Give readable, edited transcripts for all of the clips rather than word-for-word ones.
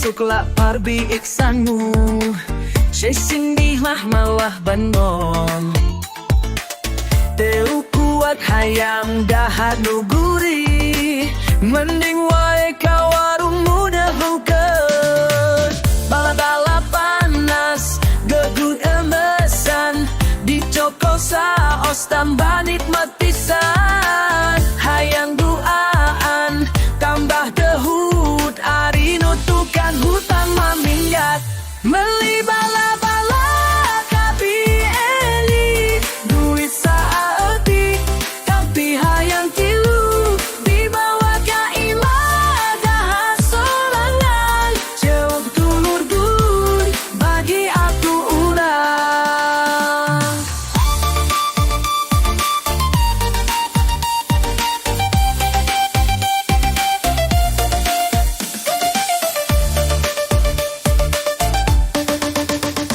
sukla parbi iksanmu Sesindih mah malah banon Teu kuat hayang dahar nuguri Mending wae ka warung muda hukeun Bala-bala panas gegut emesan Dicoko saos tambah nikmat pisan Hayang duaan tambah dehut Ari nutukan hutang maminggat Meli bala-bala kapi eli Duit saeutik tapi hayang tilu Dibawa ka imah dahar sorangan Jauh dulur gur bagi aku urang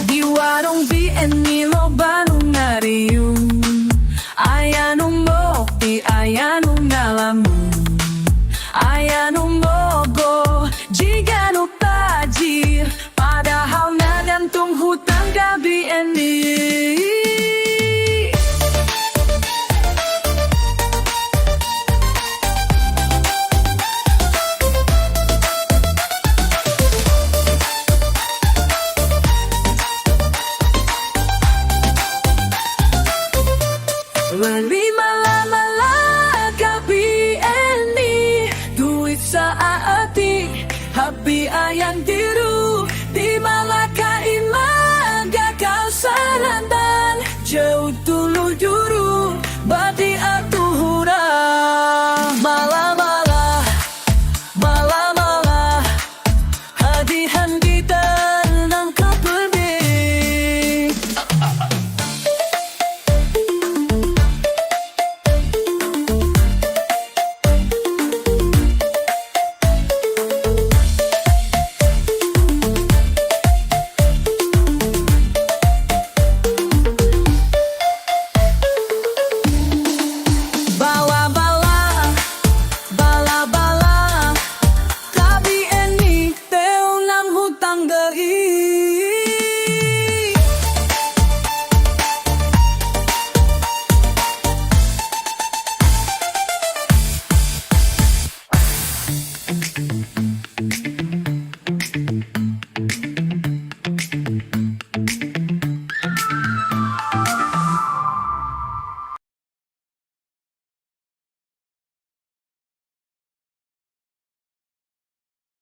Di warung BNI loba nu ngariung Aya nu mokti, aya nu ngalamun Aya nu mogo, jiga nu tajir Padahal nagantung hutang ka BNI Meli mala-mala ka BNI Duit saeutik, habi ayang di